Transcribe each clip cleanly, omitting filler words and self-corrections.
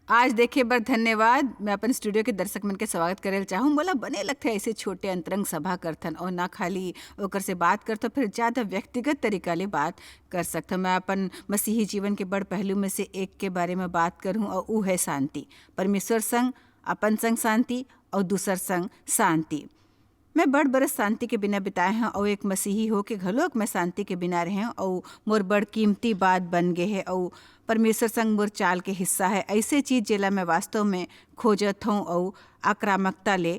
आज देखे बर धन्यवाद। मैं अपन स्टूडियो के दर्शक मन के स्वागत करे चाहूँ। मोला बने लगथे ऐसे छोटे अंतरंग सभा करथन और ना खाली ओकर से बात करथो, फिर ज़्यादा व्यक्तिगत तरीका ले बात कर सकथो। मैं अपन मसीही जीवन के बड़ पहलू में से एक के बारे में बात करूँ और वो है शांति। परमेश्वर संग, अपन संग शांति और दूसर संग शांति। मैं बड़ बरस शांति के बिना बिताए हैं और एक मसीही हो के घलोक मैं शांति के बिना रहे और मोर बड़ कीमती बात बन गए है और परमेश्वर संग मोर चाल के हिस्सा है। ऐसे चीज़ जेला मैं वास्तव में खोजत हूँ और आक्रामकता ले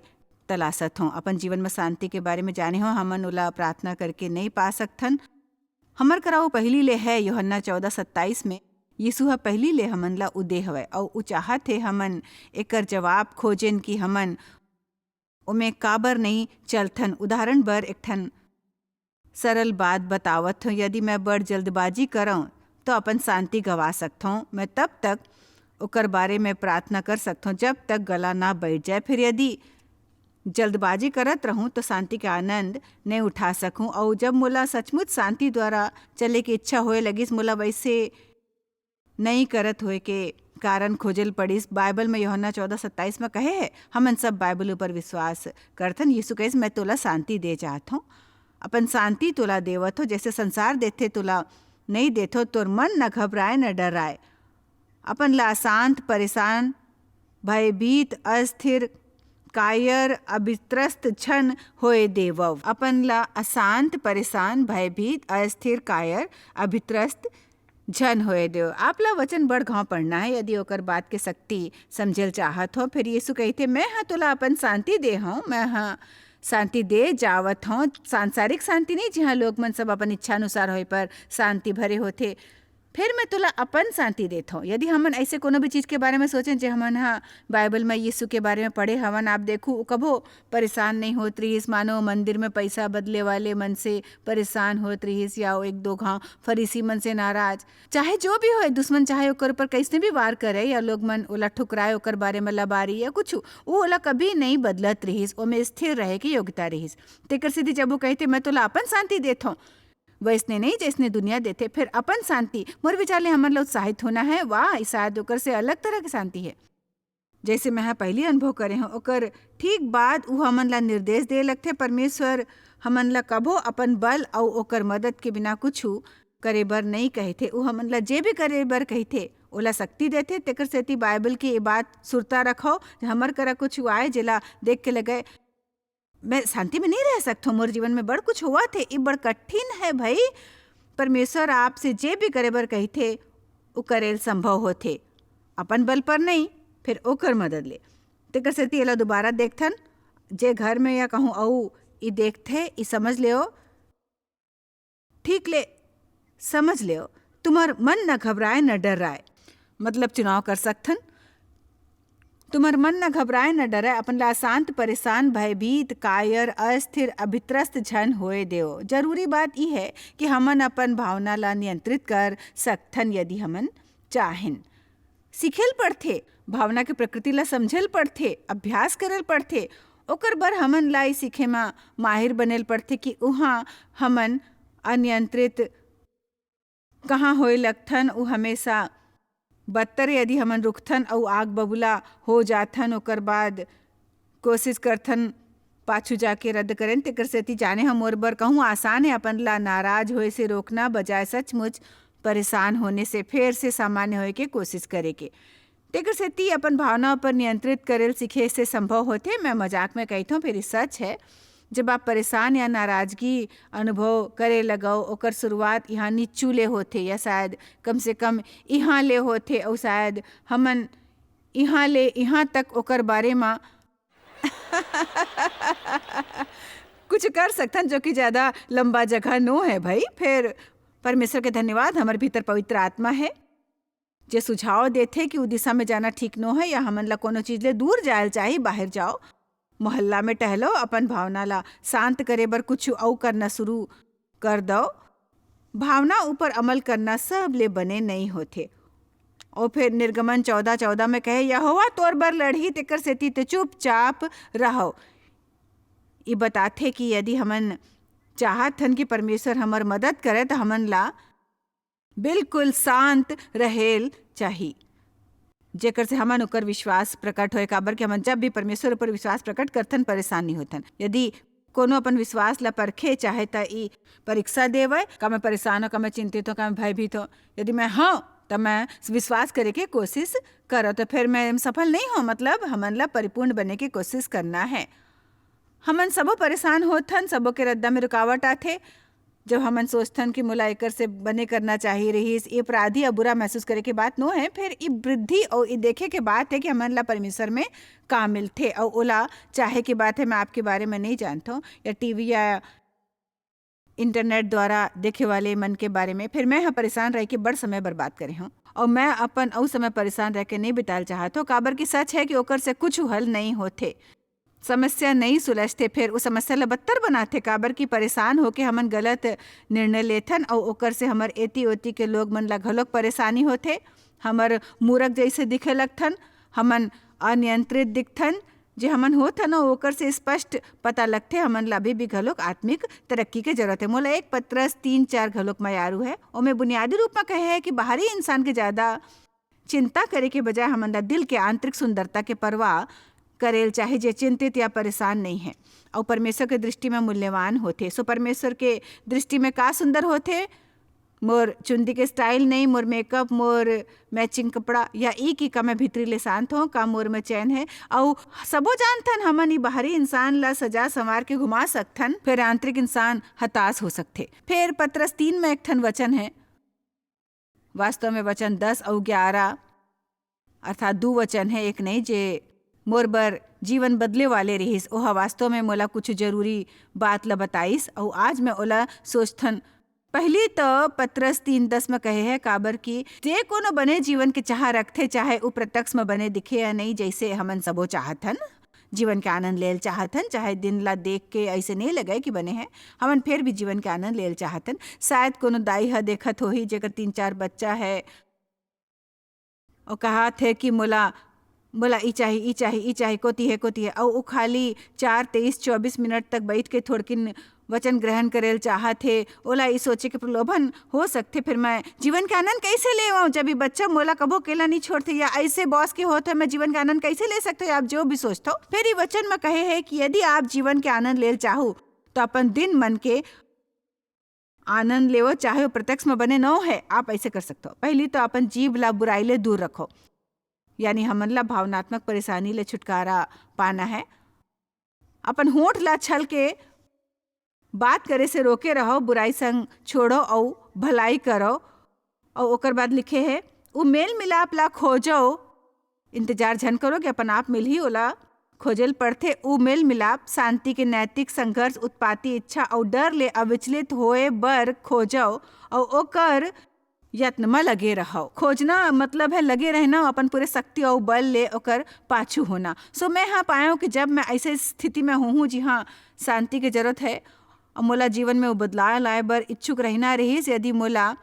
तलाशत हूँ। अपन जीवन में शांति के बारे में जाने हो, हमन ओला प्रार्थना करके नहीं पा सकथन। हमर करा वो पहली ले है यूहन्ना 14:27 में यीशु ह पहली ले हमन ला उदे हवय और उ चाहत है हमन एकर जवाब खोजेन कि हमन ओमे काबर नहीं चलथन। उदाहरण बर एक ठन सरल बात बतावत हूँ। यदि मैं बड़ जल्दबाजी करऊँ तो अपन शांति गवा सकता हूँ। मैं तब तक ओकर बारे में प्रार्थना कर सकता हूँ जब तक गला ना बैठ जाए। फिर यदि जल्दबाजी करत रहूँ तो शांति का आनंद नहीं उठा सकूँ। और जब मोला सचमुच शांति द्वारा चले की इच्छा होए लगिस, मोला वैसे नहीं करत होए के कारण खोजल पड़िस। बाइबल में यूहन्ना 14:27 में कहे है, हमन सब बाइबल ऊपर विश्वास करथन। यीशु कहिस, मैं तोला शांति दे चाहत हूँ, अपन शांति तोला देवत हो। जैसे संसार देथे तोला नहीं देथो। तोर मन न घबराए न डराए। अपन ला अशांत, परेशान, भयभीत, अस्थिर, कायर, अभित्रस्त क्षण होए देवव। अपन ला अशांत, परेशान, भयभीत, अस्थिर, कायर, अभित्रस्त झन होए देव। आपला वचन बड़ घाव पढ़ना है यदि ओकर बात के शक्ति समझल चाहत हो। फिर यीशु कहते, मैं हाँ तोला अपन शांति दे हूँ, मैं हाँ शांति दे जावत हूँ। सांसारिक शांति नहीं जहाँ लोग मन सब अपन इच्छा अनुसार होए पर शांति भरे होते। फिर मैं तोला अपन शांति देता हूँ। यदि हमन ऐसे कोनो भी चीज़ के बारे में सोचें जो हमन हाँ बाइबल में यीशु के बारे में पढ़े हवन, आप देखो कभो परेशान नहीं होत रहीस। मानो मंदिर में पैसा बदले वाले मन से परेशान होत रहीस या एक दो घाव फरीसी मन से नाराज, चाहे जो भी हो दुश्मन चाहे ओकर ऊपर कैसे भी वार करे या लोग मन ओला ठुकराए ओकर बारे में लबारी या कुछ, वो ओला कभी नहीं बदलत रहीस। ओमे स्थिर रहे की योग्यता रहीस। तेकर सीधी जब वो कहते मैं तोला अपन शांति देता हूँ, वैसने नहीं जैसने दुनिया देते। फिर अपन शांति मोर विचार ले हमन ला उत्साहित होना है। वाह, शायद ओकर से अलग तरह की शांति है जैसे मैं पहली अनुभव करे हूँ। ओकर ठीक बाद वो हमन ला निर्देश दे लगते। परमेश्वर हमन ला कभो अपन बल और ओकर मदद के बिना कुछ करे बर नहीं कहते। वो हमन ला जे भी करे बर कहते ओला शक्ति देते। तेकर सेती बाइबल की ये बात सुरता रखो, हमर करा कुछ आए जेला देख के लगे मैं शांति में नहीं रह सकता हूँ, मोर जीवन में बड़ कुछ हुआ थे, ये बड़ कठिन है भाई। परमेश्वर आपसे जे भी करे बर कही थे वो करेल संभव होते, अपन बल पर नहीं, फिर ओकर मदद ले। तेकर सेती एला दोबारा देखथन जे घर में या कहूँ औ ई देखथे, ई समझ ले ठीक ले समझ ले तुम्हार मन न घबराए न डराए। मतलब चुनाव कर सकथन, तुम्हार मन न घबराए न डराए। अपन ला शांत, परेशान, भयभीत, कायर, अस्थिर, अभित्रस्त झन होए देव। जरूरी बात यह है कि हमन अपन भावना ला नियंत्रित कर सकथन यदि हमन चाहें। सीखेल पड़थे, भावना के प्रकृति ला समझल पड़थे, अभ्यास करल पड़थे। ओकर बर हमन ला सीखे में माहिर बनेल पड़थे कि उहाँ हमन अनियंत्रित कहाँ होए लगथन। वो हमेशा बदतर यदि हमन रुकथन और आग बबूला हो जाथन, ओकर बाद कोशिश करथन पाछू जाके रद्द करें। तेकर सेती जाने हम और बर कहूँ आसान है अपन ला नाराज होए से रोकना, बजाय सचमुच परेशान होने से फिर से सामान्य होए के कोशिश करे के। तेकर सेती अपन भावना पर नियंत्रित करेल सीखे से संभव होते। मैं मजाक में कहता हूँ, फिर सच है। जब आप परेशान या नाराजगी अनुभव करे लगाओ, ओकर शुरुआत यहाँ नीचू ले होते या शायद कम से कम यहाँ ले होते और शायद हमन यहाँ ले यहाँ तक ओकर बारे में कुछ कर सकथन जो कि ज़्यादा लंबा जगह नो है भाई। फिर परमेश्वर के धन्यवाद, हमारे भीतर पवित्र आत्मा है जो सुझाव देते कि वो दिशा में जाना ठीक नो है या हमन ला कोनो चीज़ ले दूर जायल चाहिए। बाहर जाओ, मोहल्ला में टहलो, अपन भावना ला शांत करे बर कुछ और करना शुरू कर दो। भावना ऊपर अमल करना सब ले बने नहीं होते। और फिर निर्गमन 14:14 में कहे, यहोवा तोर बर लड़ही, तेकर सेती ते चुपचाप रहो। ये बताते कि यदि हमन चाहत हन कि परमेश्वर हमर मदद करे तो हमन ला बिल्कुल शांत रहेल चाहिए। जेकर से हमन ओकर विश्वास प्रकट होए। काबर कि हमन जब भी परमेश्वर ऊपर विश्वास प्रकट करथन परेशान नहीं होथन। यदि कोनो अपन विश्वास ला परखे चाहे त ई परीक्षा देवे, का मैं परेशान हो, का मैं चिंतित हो, का मैं भयभीत हो। यदि मैं हाँ तो मैं विश्वास करे के कोशिश करो तो फिर मैं सफल नहीं हो। मतलब हमन ला परिपूर्ण बने की कोशिश करना है। हमन सबो परेशान होथन, सबो के रद्दा में रुकावट आथे। जब हमन सोचथन कि मोला एकर से बने करना चाहिए रहीस, ये अपराधी या बुरा महसूस करे के बात नो है। फिर ये वृद्धि और ये देखे के बात है कि हमन ला परमेश्वर में का मिलथे और ओला चाहे की बात है। मैं आपके बारे में नहीं जानता हूँ या टीवी या इंटरनेट द्वारा देखे वाले मन के बारे में। फिर मैं परेशान रह के बड़ समय बर्बाद करे हूँ और मैं अपन अउ समय परेशान रह के नहीं बिताल चाहत हूँ। काबर की सच है कि ओकर से कुछ हल नहीं होथे, समस्या नहीं सुलझते, फिर उस समस्या ला बदतर बनाथे। काबर की परेशान होके हमन गलत निर्णय लेथन और ओकर से हमर एती ओती के लोग मन ला घलोक परेशानी होथे। हमर मूरख जैसे दिखे लगथन, हमन अनियंत्रित दिखथन। जे हमन होथन ओकर से स्पष्ट पता लगथे हमन ला भी घलोक आत्मिक तरक्की के जरूरत है। मोला 1 पत्रस 3-4 घलोक मयारू है और मैं बुनियादी रूप में कहे है कि बाहरी इंसान के ज़्यादा चिंता करे के बजाय हमन ला दिल के आंतरिक सुंदरता के परवाह करेल चाहे, जे चिंतित या परेशान नहीं है और परमेश्वर के दृष्टि में मूल्यवान होथे। सो परमेश्वर के दृष्टि में का सुंदर होथे? मोर चुंदी के स्टाइल नहीं, मोर मेकअप, मोर मैचिंग कपड़ा या ई की का मैं भीतरी ले शांत हो, का मोर में चैन है। और सबो जानथन हमन ई बाहरी इंसान ला सजा संवार के घुमा सकथन, फिर आंतरिक इंसान हताश हो सकथे। फिर पत्रस 3 में एक ठन वचन है, वास्तव में वचन 10 और 11 अर्थात 2 वचन है, एक नहीं, जे मोर बर जीवन बदले वाले रहीस। ओहा वास्तव में मोला कुछ जरूरी बात ला बताइस और आज मैं ओला सोचथन। पहली तो पत्रस 3:10 में कहे है, काबर की जे कोनो बने जीवन के चाह रखथे, चाहे उ प्रत्यक्ष में बने दिखे या नहीं, जैसे हमन सबो चाहथन जीवन के आनंद लेल चाहथन। चाहे दिन ला देख के ऐसे नहीं लगे कि बने हैं, हमन फिर भी जीवन के आनंद लेल चाहथन। शायद कोनो दाई ह देखत होही जेकर 3-4 बच्चा है और कहा थे कि मोला ई चाहिए कोती है और वो खाली 4-23-24 मिनट तक बैठ के थोड़किन वचन ग्रहण करेल चाहत थे। ओला ई सोचे के प्रलोभन हो सकते, फिर मैं जीवन के आनंद कैसे ले आऊँ जब ये बच्चा मोला कबो अकेला नहीं छोड़ते, या ऐसे बॉस के होते मैं जीवन का आनंद कैसे ले सकते हो। आप जो भी सोचते हो, फिर ये वचन में कहे है कि यदि आप जीवन के आनंद ले चाहो तो अपन दिन मन के आनंद लेवो, चाहे वो प्रत्यक्ष में बने न है, आप ऐसे कर सकते हो। पहली तो अपन जीभ ला बुराई ले दूर रखो, यानी हमन ला भावनात्मक परेशानी ले छुटकारा पाना है। अपन होठ ला छल के बात करे से रोके रहो, बुराई संग छोड़ो और भलाई करो। और ओकर बाद लिखे है, वो मेल मिलाप ला खोजो, इंतजार झन करो कि अपन आप मिल ही ओला खोजल पड़थे। वो मेल मिलाप शांति के नैतिक संघर्ष, उत्पाती इच्छा और डर ले अविचलित होए बर खोजो और ओकर यत्न में लगे रहो। खोजना मतलब है लगे रहना, अपन पूरे शक्ति और बल ले ओकर पाछू होना। सो मैं हाँ पाया हूँ कि जब मैं ऐसे स्थिति में हूँ जी हाँ शांति की जरूरत है और मोला जीवन में वो बदलाव लाए बर इच्छुक रहना रहीस, यदि मोला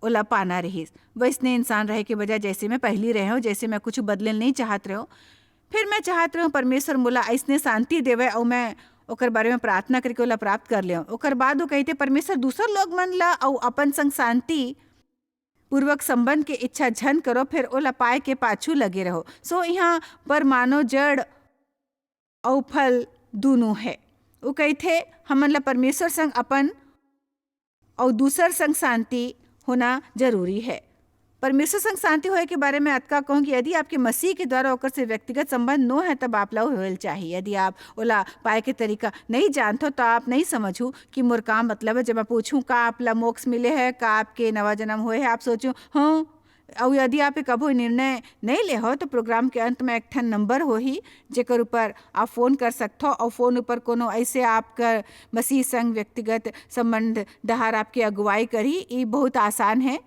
ओला पाना रहीस। वैसने इंसान रहे के बजाय जैसे मैं पहली रहे हूँ, जैसे मैं कुछ बदले नहीं चाहत रहे हो, फिर मैं चाहत रहे हूँ परमेश्वर मोला ऐसने शांति देवे और मैं ओकर बारे में प्रार्थना करके ओला प्राप्त कर ले। ओकर बाद वो कहते परमेश्वर दूसर लोग मन ला और अपन संग शांति पूर्वक संबंध के इच्छा झन करो, फिर ओला पाए के पाछू लगे रहो। सो यहाँ पर मानो जड़ और फल दोनों है। वो कहते हमन ला परमेश्वर संग अपन और दूसर संग शांति होना जरूरी है। परमेश्वर संग शांति होए के बारे में अतका कहूँ कि यदि आपके मसीह के द्वारा ओकर से व्यक्तिगत संबंध नो है तब आप ला होल चाहिए। यदि आप ओला पाए के तरीका नहीं जानते तो आप नहीं समझू कि मोर का मतलब है। जब मैं पूछूं का आप ला मोक्ष मिले है, का आपके नवा जन्म हुए है, आप सोचो हाँ। और यदि आप कबो निर्णय नहीं ले हो तो प्रोग्राम के अंत में एक ठन नंबर हो ही जेकर ऊपर आप फ़ोन कर सकते हो और फ़ोन ऊपर कोनो ऐसे आपका मसीह संग व्यक्तिगत संबंध डहार आपकी अगुवाई करी। ये बहुत आसान है।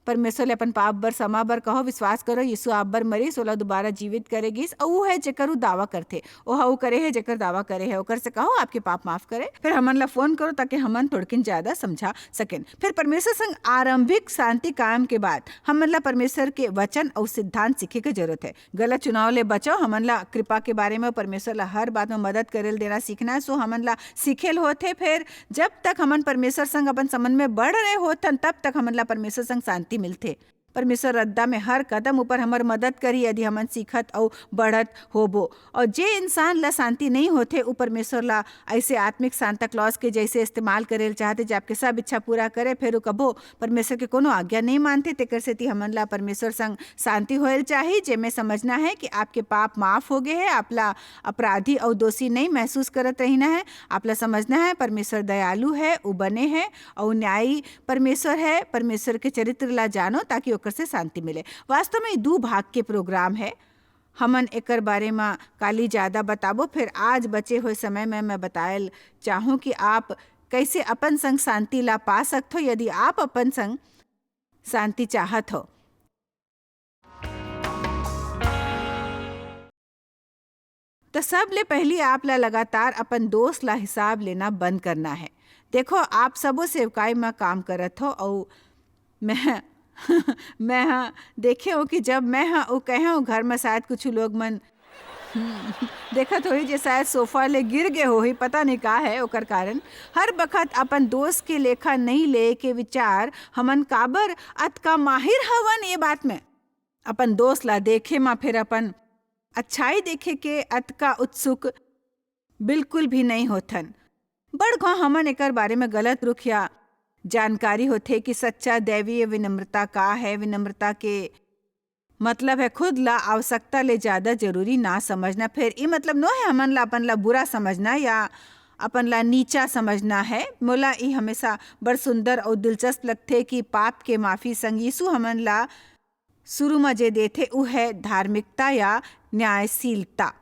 परमेश्वर ले अपन पाप बर समा बर कहो, विश्वास करो यीशु आप बर मरी, सोला दोबारा जीवित करेगी। और वो है जेकर उ दावा करथे, ओहा उ करे है जेकर दावा करे है, ओकर से कहो आपके पाप माफ करे। फिर हमन ला फोन करो ताकि हमन थोड़किन ज्यादा समझा सकें। फिर परमेश्वर संग आरंभिक शांति कायम के बाद हमन ला परमेश्वर के वचन और सिद्धांत सीखे के जरूरत है। गलत चुनाव ले बचो। हमन ला कृपा के बारे में परमेश्वर ला हर बात में मदद करेल देना सीखना है। सो हमन ला सीखेल होते। फिर जब तक हमन परमेश्वर संग अपन संबंध में बढ़ रहे होतन तब तक हमन ला परमेश्वर संग शांति मिलते। परमेश्वर रद्दा में हर कदम ऊपर हमर मदद करी यदि हमन सीखत और बढ़त होबो। और जे इंसान ला शांति नहीं होते ऊ परमेश्वर ला ऐसे आत्मिक सांता क्लॉज के जैसे इस्तेमाल करे चाहते जे आपके सब इच्छा पूरा करे, फिर कबो परमेश्वर के कोनो आज्ञा नहीं मानते। तेकर सेती हमन ला परमेश्वर संग शांति होयल चाहिए, जेमें समझना है कि आपके पाप माफ हो गए हैं, आपला अपराधी और दोषी नहीं महसूस करत रहना है। आपला समझना है परमेश्वर दयालु है, ऊ बने हैं और न्यायी परमेश्वर है। परमेश्वर के चरित्र ला जानो ताकि ओकर से शांति मिले। वास्तव में 2 भाग के प्रोग्राम है, हमन एकर बारे में काली ज़्यादा बताबो, फिर आज बचे हुए समय में मैं बतायल चाहूँ कि आप कैसे अपन संग शांति ला पा सकते हो यदि आप अपन संग शांति चाहत हो। तो सब ले पहली आप ला लगातार अपन दोस्त ला हिसाब लेना बंद करना है। देखो आप सबो सेवकाई में काम करत हो और मैं मैं हाँ देखे हो कि जब मैं हाँ वो कहे हो घर में शायद कुछ लोग मन देखत हो जे शायद सोफा ले गिर गए हो ही, पता नहीं का है ओकर कारण। हर बखत अपन दोस्त के लेखा नहीं ले के विचार हमन काबर अतका माहिर हवन ये बात में। अपन दोस्त ला देखे मा फिर अपन अच्छाई देखे के अतका उत्सुक बिल्कुल भी नहीं होथन। बड़ घौ हमन एकर बारे में गलत रुख या जानकारी होथे कि सच्चा दैवीय विनम्रता का है। विनम्रता के मतलब है खुद ला आवश्यकता ले ज़्यादा जरूरी ना समझना। फिर ये मतलब नो है हमन ला अपन ला बुरा समझना या अपन ला नीचा समझना है। मोला ये हमेशा बड़ सुंदर और दिलचस्प लगथे कि पाप के माफ़ी संग यीशु हमन ला शुरू में जे देथे ऊ है धार्मिकता या न्यायशीलता।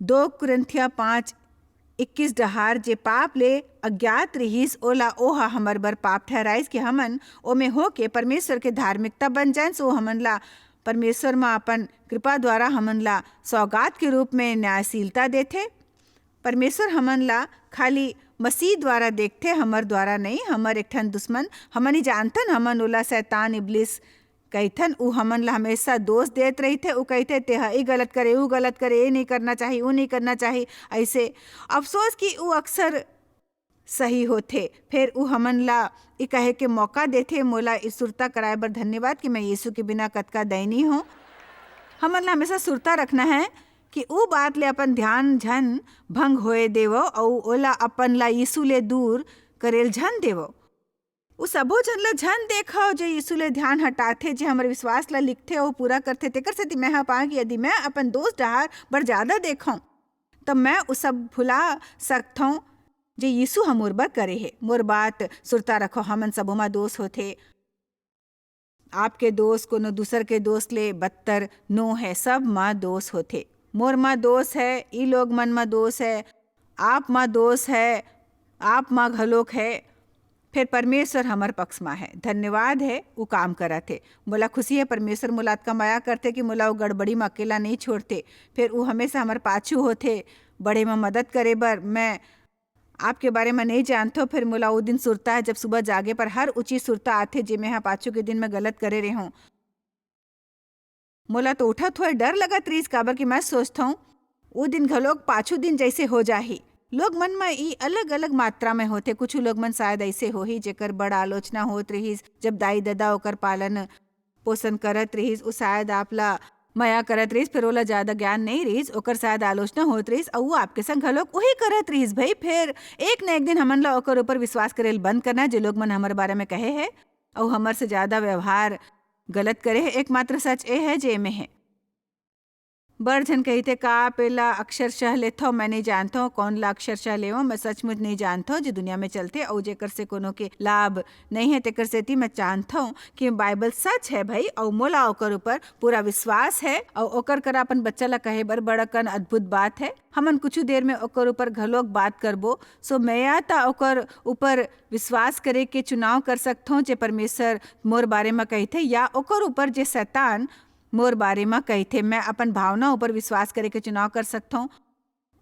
2 कुरिन्थिया 5:21 डहार जे पाप ले अज्ञात रहीस ओला ओहा हमर बर पाप ठहराइस कि हमन ओमे हो के परमेश्वर के धार्मिकता बन जाए। सो हमन ला परमेश्वर में अपन कृपा द्वारा हमन ला सौगात के रूप में न्यायशीलता देथे। परमेश्वर हमन ला खाली मसीह द्वारा देखते, हमर द्वारा नहीं। हमर एक ठन दुश्मन हमन ही जानथन, हमन ओला शैतान इब्लिस कहथन। ऊ हमन ला हमेशा दोष देत रही थे। ऊ कहते ते ई गलत करे, ऊ गलत करे, ये नहीं करना चाहिए, वो नहीं करना चाहिए। ऐसे अफसोस कि ऊ अक्सर सही होथे। फिर ऊ हमन ला ये कहे के मौका देथे। मोला इस सुरता कराए बर धन्यवाद कि मैं यीशु के बिना कतका दयनीय हूँ। हमन ला हमेशा सुरता रखना है कि ऊ बात ले अपन ध्यान झन भंग होए देवो और ओला अपन ला यीशु ले दूर करेल झन देवो। ऊ सबो जन ला झन देखो जो यीशु ले ध्यान हटाथे, जे हमर विश्वास ला लिखथे और पूरा करथे। तेकर सेती मैं पाऊँ कि यदि मैं अपन दोस्त डहार बर ज़्यादा देखूँ तब मैं उ सब भुला सकथूँ जे यीशु हम मोर बर करे है। मोर बात सुरता रखो, हमन सबो मा दोस्त होथे। आपके दोस्त कोनो दूसर के दोस्त ले बदतर नो है, सब माँ दोस्त होथे। मोर माँ दोस्त है, ई लोग मन माँ दोस्त है, आप माँ दोस्त है, आप माँ घलोक है। फिर परमेश्वर हमर पक्ष में है। धन्यवाद है वो काम करत है। मोला खुशी है परमेश्वर मोला का माया करते कि मोला वो गड़बड़ी में अकेला नहीं छोड़ते। फिर वो हमेशा हमर पाछू होते बड़े में मदद करे बर। मैं आपके बारे में नहीं जानता। फिर मोला वो दिन सुरता है जब सुबह जागे पर हर ऊँची सुरता आते जे मैं पाछू के दिन में गलत करे रही हूँ। मोला तो उठा थोड़ा डर लगत रहीस काबर कि मैं सोचता हूँ वो दिन घलोक पाछू दिन जैसे हो जाही। लोग मन में ई अलग अलग मात्रा में होते। कुछ लोग मन शायद ऐसे हो ही जेकर बड़ आलोचना होत रहीस जब दाई दादा ओकर पालन पोषण करत रहीस। वो शायद आपला माया करत रहीस, फिर ओला ज़्यादा ज्ञान नहीं रहीस, ओकर शायद आलोचना होत रहीस और वो आपके संग घलोक वही करत रहीस। भाई फिर एक न एक दिन हमन ला ओकर ऊपर विश्वास करेल बंद करना जो लोग मन हमारे बारे में कहे है और हमर से ज़्यादा व्यवहार गलत करे है। एकमात्र सच ए है जे में है। बड़ झन कहते का पेला अक्षरशः लेथो, मैं नहीं जानता हूँ कौन ला अक्षरशः लेवो। मैं सचमुच नहीं जानता हूँ जो दुनिया में चलते और जेकर से कोनो के लाभ नहीं है। तेकर सेती मैं जानता हूँ कि बाइबल सच है भाई और मोला ओकर ऊपर पूरा विश्वास है और ओकर करा अपन बच्चा ला कहे बर बड़कन अद्भुत बात है। हमन कुछ देर में ओकर ऊपर घलोक बात करबो। सो मैं या ता ओकर ऊपर विश्वास करे के चुनाव कर सकता हूँ जे परमेश्वर मोर बारे में कहते या ओकर ऊपर जे शैतान मोर बारे में कहते। मैं अपन भावना ऊपर विश्वास करे के चुनाव कर सकता हूँ।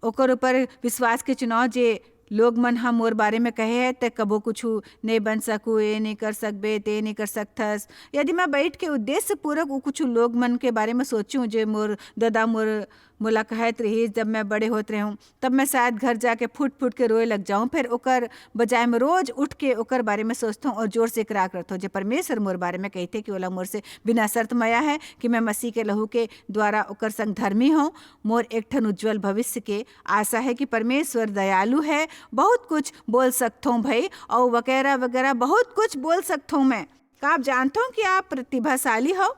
ओकर ऊपर विश्वास के चुनाव जे लोग मन हम मोर बारे में कहे है ते कबो कुछ नहीं बन सकूँ, ये नहीं कर सकबे, ते नहीं कर सकथस। यदि मैं बैठ के उद्देश्य पूर्वक कुछ लोग मन के बारे में सोचूं जे मोर दादा मोला कहत रही जब मैं बड़े होत रहूँ तब मैं शायद घर जाके फुट फुट के रोए लग जाऊँ। फिर ओकर बजाय में रोज उठ के ओकर बारे में सोचता हूँ और जोर से इकरार करता हूँ जे परमेश्वर मोर बारे में कहते कि ओला मोर से बिना शर्त मया है कि मैं मसीह के लहू के द्वारा ओकर संग धर्मी हूँ। मोर एक ठन उज्जवल भविष्य के आशा है कि परमेश्वर दयालु है। बहुत कुछ बोल सकता हूँ भाई और वगैरह वगैरह बहुत कुछ बोल सकता हूँ मैं। का आप जानता हूँ कि आप प्रतिभाशाली हो?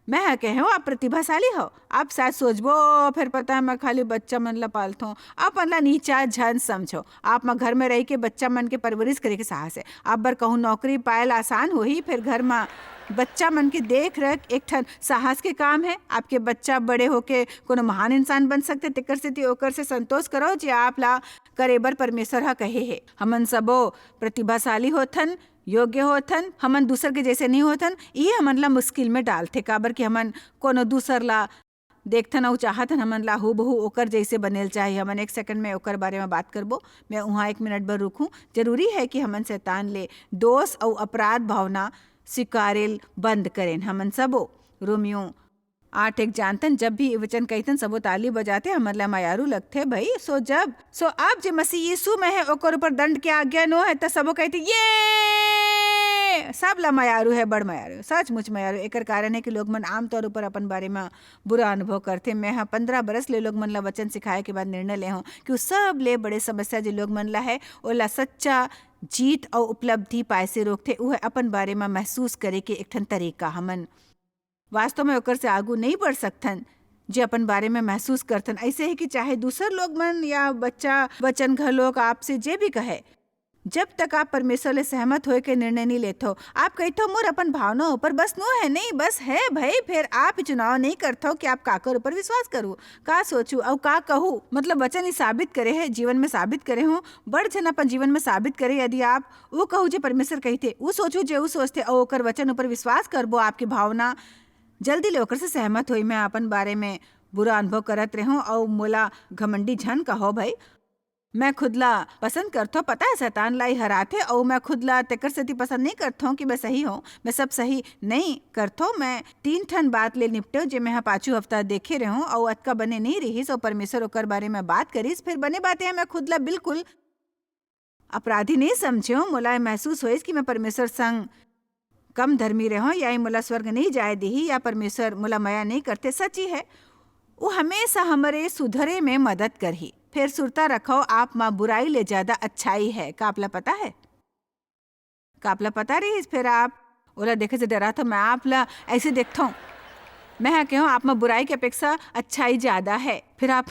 मैं कहे हूँ आप प्रतिभाशाली हो। आप शायद सोचबो फिर पता है मैं खाली बच्चा मन ला पालता हूँ। आप मन ला नीचा झन समझो। आप घर में रह के बच्चा मन के परवरिश करे के साहस है। आप बर कहूँ नौकरी पायल आसान हो ही, फिर घर में बच्चा मन के देख रेख एक ठन साहस के काम है। आपके बच्चा बड़े होके कोनो महान इंसान बन सकते तेकर से ओकर से संतोष करो जे आप ला करे बर परमेश्वर हा कहे है। हमन सबो प्रतिभाशाली होथन, योग्य होथन, हमन दूसर के जैसे नहीं होथन। ये हमन ला मुश्किल में डालथे काबर कि हमन कोनो दूसर ला देखथन और चाहथन हमन ला हूबहू ओकर जैसे बनेल चाहिए। हमन एक सेकंड में ओकर बारे में बात करबो। मैं वहाँ 1 मिनट भर रुकूं। जरूरी है कि हमन शैतान ले दोष और अपराध भावना स्वीकारेल बंद करें। हमन सबो रोमियो 8:1 जानतन जब भी वचन कहतन सबो ताली बजाते हमन ला मायारू लगथे भाई। सो आप जे मसीह यीशु में है ओकर ऊपर दंड के आज्ञा नो है त सबो कहते ये सब ला मायारू है, बड़ मायारू, सचमुच मायारू। एकर कारण है कि लोग मन आमतौर पर अपन बारे में बुरा अनुभव करते। मैं 15 बरस ले लोग मन ला वचन सिखाए के बाद निर्णय ले हूँ कि उस सब ले बड़े समस्या जो लोग मन ला है ओला सच्चा जीत और उपलब्धि पाए से रोकते। वह अपन बारे में महसूस करे के एक ठन तरीका। हमन वास्तव में ओकर से आगू नहीं बढ़ सकथन जे अपन बारे में महसूस करथन। ऐसे है कि चाहे दूसर लोग मन या बच्चा वचन घर लोग आपसे जे भी कहे, जब तक आप परमेश्वर ले सहमत होए के निर्णय नहीं लेते हो, आप कहते मोर अपन भावना ऊपर बस नो है नहीं बस है भाई, फिर आप चुनाव नहीं करते हो कि आप काकर ऊपर विश्वास करूँ, का सोचूं और का कहूँ। मतलब वचन ही साबित करे है, जीवन में साबित करे हो, बड़ जन अपन जीवन में साबित करे। यदि आप वो कहूँ जे परमेश्वर कहते वो सोचू जे वो सोचते और ओकर वचन ऊपर विश्वास करबो, आपकी भावना जल्दी ले ओकर से सहमत होई। मैं अपन बारे में बुरा अनुभव करत रहूं और मोला घमंडी झन कहो भाई। मैं खुदला पसंद करता हूँ, पता है शैतान लाई हराथे और मैं खुदला तेकर से पसंद नहीं करता हूँ कि मैं सही हूँ। मैं सब सही नहीं करता हूँ। मैं 3 ठन बात ले निपटे जे मैं 5 हफ्ता देखे रहूँ और अतका बने नहीं रहीस और परमेश्वर ओकर बारे में बात करीस। फिर बने बातें मैं खुदला बिल्कुल अपराधी नहीं समझे। मोला महसूस होइस कि मैं परमेश्वर संग कम धर्मी रहो या मोला स्वर्ग नहीं जाए दी या परमेश्वर मोला माया नहीं करते। सच्ची है वो हमेशा हमारे सुधरे में मदद करही। फिर सुरता रखो आप माँ बुराई ले ज्यादा अच्छाई है। कापला पता है, कापला पता रही। फिर आप ओला देखे से डरा था, मैं आप ला ऐसे देखता हूँ। मैं कहूँ आप में बुराई की अपेक्षा अच्छाई ज्यादा है। फिर आप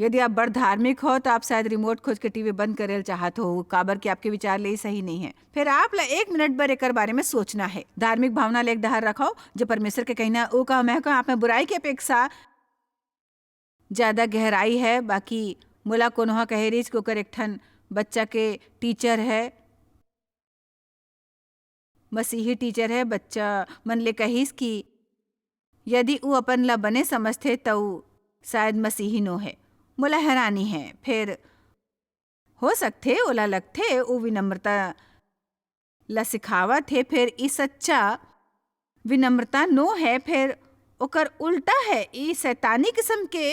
यदि आप बड़ धार्मिक हो तो आप शायद रिमोट खोज के टीवी बंद करे चाहते हो, काबर कि आपके विचार ले सही नहीं है। फिर आप ला 1 मिनट भर एक बारे में सोचना है। धार्मिक भावना ले एक दहार रखो जो परमेश्वर के कहना वो कहा। मैं कहूँ आप में बुराई की अपेक्षा ज्यादा गहराई है। बाकी मोला कोनोहा कहे रही को कर एक ठन बच्चा के टीचर है, मसीही टीचर है। बच्चा मन ले कहीस कि यदि वो अपन ला बने समझते तो शायद मसीही नो है। मोला हैरानी है। फिर हो सकते ओला लगते वो विनम्रता ला सिखावा थे, फिर ई सच्चा विनम्रता नो है, फिर ओकर उल्टा है। ई शैतानी किस्म के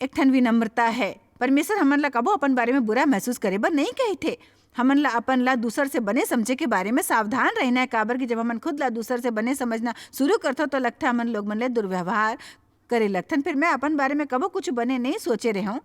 एक ठन विनम्रता है। परमेश्वर हमन ला कबो अपन बारे में बुरा महसूस करे बर नहीं कही थे। हमन ला अपन ला दूसर से बने समझे के बारे में सावधान रहना है। काबर कि जब हमन खुद ला दूसर से बने समझना शुरू करते तो लगता हमन लोग मन ले दुर्व्यवहार करे लगथन। फिर मैं अपन बारे में कबो कुछ बने नहीं सोचे रहे हूँ।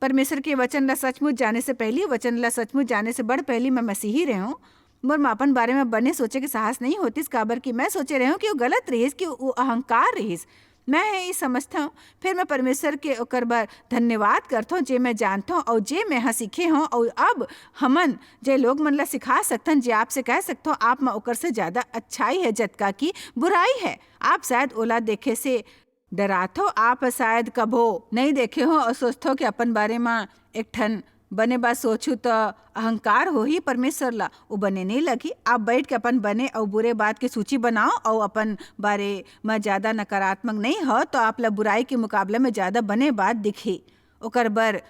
परमेश्वर के वचन ला सचमुच जाने से पहले, वचन ला सचमुच जाने से बड़ पहली मैं मसीही रहे हूँ। मोर में अपन बारे में बने सोचे के साहस नहीं होतीस, काबर कि मैं सोचे रहे हूँ कि वो गलत रहीस, कि वो अहंकार रहीस। मैं ये समझता हूँ। फिर मैं परमेश्वर के ओकर बार धन्यवाद करता हूँ जे मैं जानता हूँ और जे मैं यहाँ सीखे हूँ। और अब हमन जे लोग मन ला सिखा सकतन, जे आपसे कह सकता हूँ आप में ओकर से ज़्यादा अच्छाई है जतका की बुराई है। आप शायद ओला देखे से डरातो, आप शायद कभो नहीं देखे हो और सोचते हो कि अपन बारे में एक ठन बने बात सोचू तो अहंकार हो ही परमेश्वर ला वो बने नहीं लगी। आप बैठ के अपन बने और बुरे बात की सूची बनाओ और अपन बारे में ज़्यादा नकारात्मक नहीं हो तो आप ला बुराई के मुकाबले में ज़्यादा बने बात दिखी। ओकर बर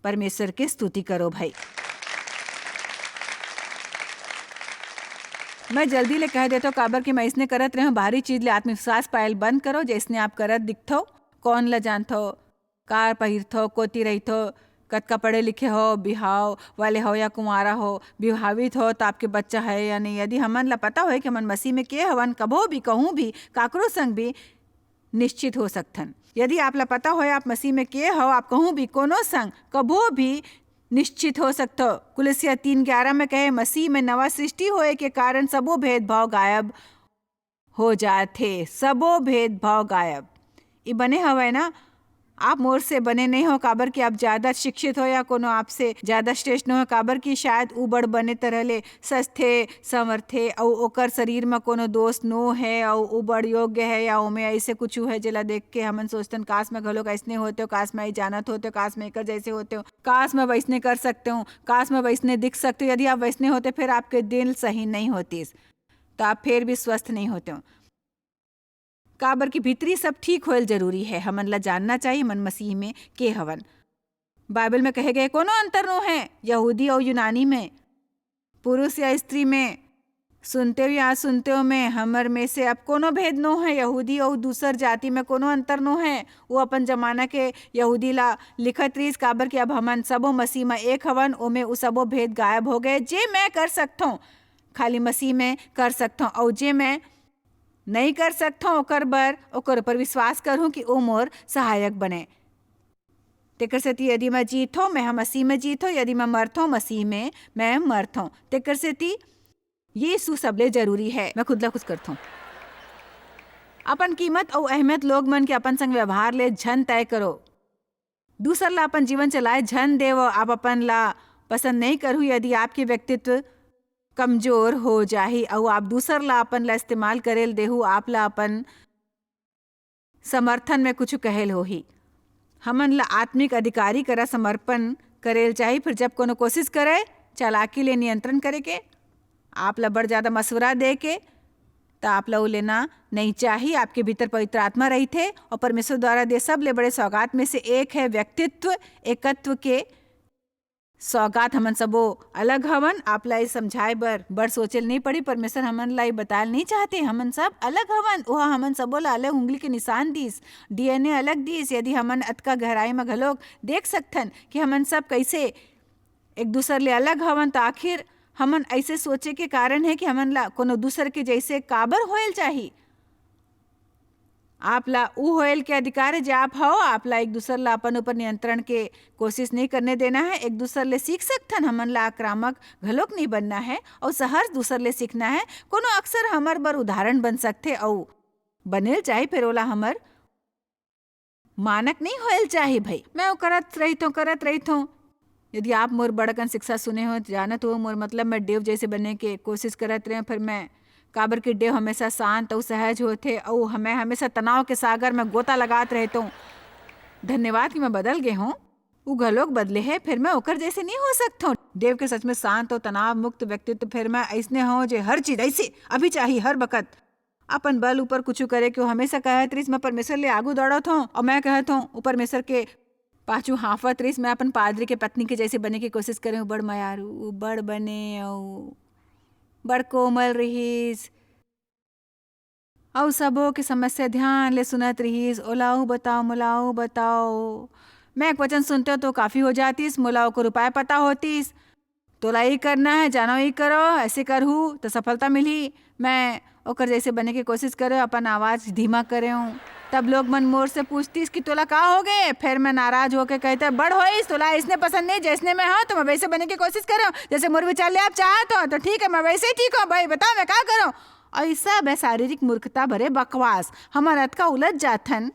परमेश्वर के स्तुति करो भाई। मैं जल्दी ले कह देतो काबर कि मैं इसने करत रहे हूँ भारी चीज ले आत्मविश्वास पायल बंद करो जैसने आप करत दिखथो। कौन ला जानथो, कार पहिरथो, कोती रहिथो, कतका पढ़े लिखे हो, बिहाव वाले हो या कुंवारा हो, विवाहित हो तो आपके बच्चा है या नहीं। यदि हमन ला पता हो कि हमन मसीह में के हवन, कभो भी कहूँ भी काकरो संग भी निश्चित हो सकथन। यदि आप ला पता हो आप मसीह में के हो, आप कहूँ भी कोनो संग कभो भी निश्चित हो सकते हो। कुलसिया 3:11 में कहे मसीह में नवा सृष्टि होए के कारण सबो भेदभाव गायब हो जाते। सबो भेदभाव गायब ये बने हवे ना। आप मोर से बने नहीं हो काबर कि आप ज़्यादा शिक्षित हो या कोनो आपसे ज़्यादा श्रेष्ठ न हो, काबर कि शायद ऊ बड़ बने तरह ले सस्थे समर्थे और ओकर शरीर में कोनो दोष नो है और ऊ बड़ योग्य है या ओमे ऐसे कुछ है जेला देख के हमन सोचतन काश में घलोक ऐसने होते हो, काश में जानत होते हो, काश में एकर जैसे होते हो, काश में वैसने कर सकते हो, काश में वैसने दिख सकते हो। यदि आप वैसने होते फिर आपके दिल सही नहीं होती तो आप फिर भी स्वस्थ नहीं होते हो। काबर की भीतरी सब ठीक होल जरूरी है। हमन ला जानना चाहिए मन मसीह में के हवन। बाइबल में कहे गए कोनो अंतर नो है यहूदी और यूनानी में, पुरुष या स्त्री में, सुनते हो या सुनते हो में, हमर में से अब कोनो भेद नो है। यहूदी और दूसर जाति में कोनो अंतर नो है। वो अपन जमाना के यहूदी ला लिखत रहीस काबर कि अब हमन सबो मसीह में एक हवन, ओमे उ सबो भेद गायब हो गए। जे मैं कर सकथों खाली मसीह में कर सकथों और जे मैं नहीं कर सकता ओकर बर ओकर ऊपर विश्वास करूं कि ओ मोर सहायक बने। तेकर सेती यदि मैं जीतो मैं मसीह में जीतो, यदि मैं मरतो मसीह में मैं मरतो। तेकर सेती यीशु सबले जरूरी है। मैं खुद ला कुछ करता हूँ। अपन कीमत और अहमियत लोग मन के अपन संग व्यवहार ले झन तय करो। दूसर ला अपन जीवन चलाए झन देव। आप अपन ला पसंद नहीं करूँ यदि आपके व्यक्तित्व कमजोर हो जाही और आप दूसर ला अपन ला इस्तेमाल करेल देहू, आप ला अपन समर्थन में कुछ कहेल होही। हमन ला आत्मिक अधिकारी करा समर्पण करेल चाहिए। फिर जब कोनो कोशिश करे चालाकी ले नियंत्रण करे के, आप ला बड़ ज़्यादा मशवरा दे के तो आप ला लेना नहीं चाहिए। आपके भीतर पवित्र आत्मा रही थे और परमेश्वर द्वारा दे सब ले बड़े सौगात में से एक है व्यक्तित्व एकत्व के सौगात। हमन सबो अलग हवन। आप ला समझाए बर बड़ सोचल नहीं पड़ी। परमेश्वर हमन ला बताल नहीं चाहते हमन सब अलग हवन। वह हमन सबो ला अलग उंगली के निशान दीस, DNA अलग दीस। यदि हमन अतका गहराई में घलोक देख सकथन कि हमन सब कैसे एक दूसर ले अलग हवन, तो आखिर हमन ऐसे सोचे के कारण है कि हमन ला कोनो दूसर के जैसे काबर होयल चाहिए। आप ला ऊ होयल के अधिकार है जे आप हो। आप ला एक दूसर ला अपन ऊपर नियंत्रण के कोशिश नहीं करने देना है। एक दूसर ले सीख सकथन। हमन ला आक्रामक घलोक नहीं बनना है और सहज दूसर ले सीखना है। कोनो अक्सर हमर बर उदाहरण बन सकते और बनेल चाहे फिर ओला हमर मानक नहीं होयल चाहे। भाई मैं वो करत रही थो। यदि आप मोर बड़कन शिक्षा सुने हो जानत हो मोर मतलब मैं देव जैसे बनने के कोशिश करत रहे। फिर मैं काबर के देव हमेशा शांत और सहज होते और हमें हमेशा तनाव के सागर में गोता लगात रहता हूँ। धन्यवाद कि मैं बदल गए हूँ। वो घलोक बदले है फिर मैं ओकर जैसे नहीं हो सकता हूँ। देव के सच में शांत और तनाव मुक्त व्यक्तित्व फिर मैं ऐसने हो जो हर चीज ऐसे अभी चाहिए हर वक्त अपन बल ऊपर कुछ करे क्यों हमेशा कहत रहीस मैं परमेश्वर ले आगू दौड़त हूँ और मैं कहत हूँ परमेश्वर के पाछू हाफत रहीस। मैं अपन पादरी के पत्नी के जैसे बने की कोशिश करे। बड़ मयारू बड़ बने और बड़ कोमल रहीस और सबों की समस्या ध्यान ले सुनत रहीस। ओलाऊ बताओ मोलाऊ बताओ। मैं एक वचन सुनते हो तो काफ़ी हो जातीस। मोलाऊ को उपाय पता होतीस। तोला ही करना है जानो ही करो ऐसे करहूँ तो सफलता मिली। मैं ओकर जैसे बने की कोशिश करे अपन आवाज़ धीमा करे हूँ। तब लोग मन मोर से पूछतीस कि तोला का हो गए। फिर मैं नाराज होके कहते बड़ होइस तोला इसने पसंद नहीं जैसने मैं हाँ तो मैं वैसे बने की कोशिश करो जैसे मोर विचार ले आप चाहत हो तो ठीक है मैं वैसे ही ठीक हूँ। भाई बताओ मैं क्या करूँ। ऐसा बे शारीरिक मूर्खता भरे बकवास हमन अतका उलझ जाथन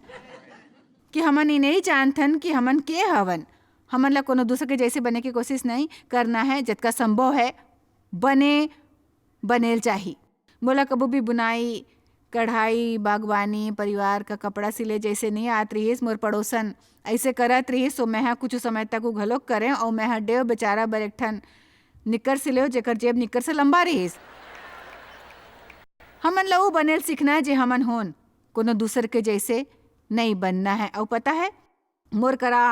कि हमन ही नहीं जानथन कि हमन के हवन। हमन ला कोनो दूसरे के जैसे बने की कोशिश नहीं करना है। जितना संभव है बनेल चाहिए। मोला कबू भी बुनाई कढ़ाई बागवानी परिवार का कपड़ा सिले जैसे नहीं आत रहीस। मोर पड़ोसन ऐसे करत रहीस तो मैं कुछ समय तक वो घलोक करें और मैं डेव बेचारा बर एक ठन निक्कर सिले जेकर जेब निक्कर से लंबा रहीस। हमन ला वो बनेल सीखना है जे हमन होन कोनो दूसर के जैसे नहीं बनना है। और पता है मोर करा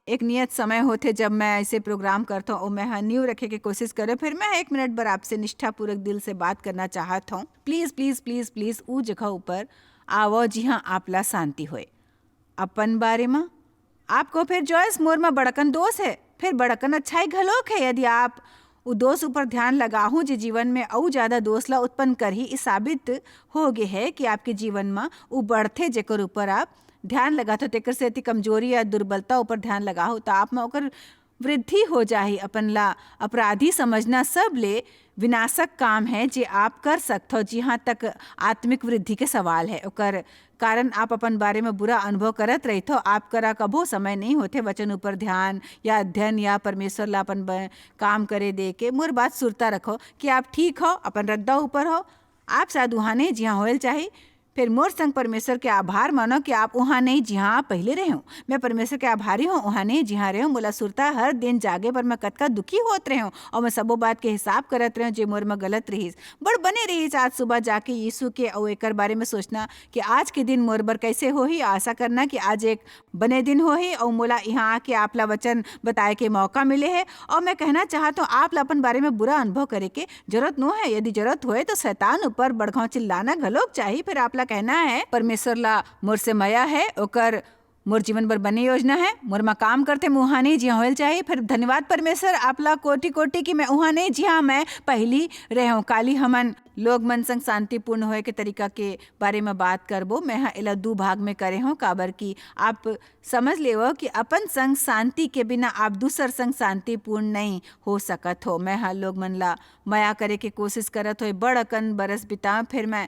एक नियत समय होते जब मैं ऐसे प्रोग्राम करता हूँ और मैं हाँ न्यू रखे की कोशिश करे, फिर मैं 1 मिनट बर आपसे निष्ठापूर्वक दिल से बात करना चाहत हूँ। प्लीज़ प्लीज़ प्लीज़ प्लीज़ ऊ जगह ऊपर आवो जी हाँ आपला शांति होए। अपन बारे में आपको फिर जॉयस मोर में बड़कन दोष है, फिर बड़कन अच्छाई घलोक है। यदि आप उ दोष ऊपर ध्यान लगाहूँ जो जीवन में और ज़्यादा दोष ला उत्पन्न कर ही साबित हो गए है कि आपके जीवन में उ बढ़ते जेकर ऊपर आप ध्यान लगाते हो, तेकर से अति कमजोरी या दुर्बलता ऊपर ध्यान लगाओ तो आप में ओकर वृद्धि हो जाही। अपन ला अपराधी समझना सब ले विनाशक काम है जे आप कर सकते हो। जहाँ तक आत्मिक वृद्धि के सवाल है ओकर कारण आप अपन बारे में बुरा अनुभव करत रही हो, आप करा कबो समय नहीं होते वचन ऊपर ध्यान या अध्ययन या परमेश्वर ला अपन काम करे दे के। मोर बात सुरता रखो कि आप ठीक हो, अपन रद्दा ऊपर हो, आप शायद वहाँ नहीं जहाँ होल चाहे। फिर मोर संग परमेश्वर के आभार मानो कि आप वहाँ नहीं जहाँ आप पहले रहे हो। मैं परमेश्वर के आभारी हूँ वहाँ नहीं जहाँ रहे हो। मोला सुरता हर दिन जागे पर मैं कतका दुखी होत रहे हूँ और मैं सबो बात के हिसाब करत रहे हूँ जे मोर में गलत रहीस। बड़ बने रहीस आज सुबह जाके यीशु के और एकर बारे में सोचना कि आज के दिन मोर बर कैसे हो ही। आशा करना कि आज एक बने दिन हो ही और मोला यहाँ आके आपला वचन बताए के मौका मिले है। और मैं कहना चाहता हूँ आप ला अपन बारे में बुरा अनुभव करे के जरूरत न है। यदि जरूरत होए तो शैतान ऊपर बड़गांव चिल्लाना घलोक चाहिए। फिर आप कहना है परमेश्वर ला मोर से मया है, ओकर मोर जीवन भर बने योजना है, मोर में काम करते मुहा नहीं जिहाँ होल चाहिए। फिर धन्यवाद परमेश्वर आपला कोटि कोटि की मैं उहाँ नहीं जिहाँ मैं पहली रहे हूँ। काली हमन लोग मन संग शांतिपूर्ण होए के तरीका के बारे में बात करबो। मैं हाँ एला 2 भाग में करे हूँ काबर की आप समझ लेवो कि अपन संग शांति के बिना आप दूसर संग शांतिपूर्ण नहीं हो सकत हो। मैं हाँ लोग मन ला मया करे के कोशिश करत हो बड़ अकन बरस बिता, फिर मैं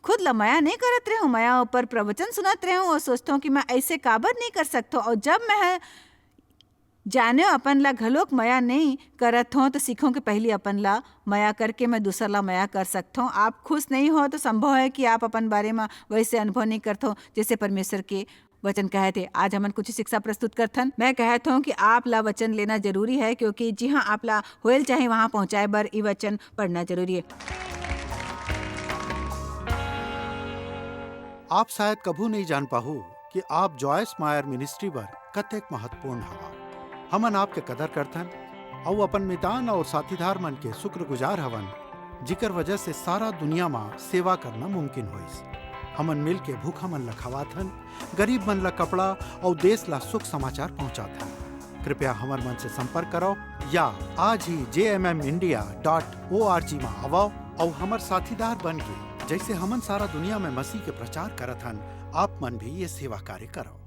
खुद ला मया नहीं करत रहे हूँ, मया ऊपर प्रवचन सुनत रहे हूँ और सोचता हूँ कि मैं ऐसे काबर नहीं कर सकता। और जब मैं जाने अपन ला घलोक मया नहीं करत हूँ तो सीखूँ कि पहले अपन ला मया करके मैं दूसरा ला मया कर सकता हूँ। आप खुश नहीं हो तो संभव है कि आप अपन बारे में वैसे अनुभव नहीं करते हो जैसे परमेश्वर के वचन कहे थे। आज हमन कुछ शिक्षा प्रस्तुत करथन। मैं कहता हूँ कि आप ला वचन लेना जरूरी है क्योंकि जी हाँ आप ला होल चाहे वहाँ पहुँचाए बर ये वचन पढ़ना जरूरी है। आप शायद कभू नहीं जान पाहू कि आप जॉयस मायर मिनिस्ट्री बर कतेक महत्वपूर्ण हवा। हमन आपके कदर करथन और अपन मितान और साथीदार मन के शुक्रगुजार हवन जिकर वजह से सारा दुनिया में सेवा करना मुमकिन होइस। हमन मिल के भूखा मन ला खवाथन, गरीब मन ला कपड़ा और देश ला सुख समाचार पहुंचाथन। कृपया हमर मन से संपर्क करो या आज ही jmmindia.org में आवो और हमर साथीदार बन के जैसे हमन सारा दुनिया में मसीह के प्रचार करत हन आप मन भी ये सेवा कार्य करो।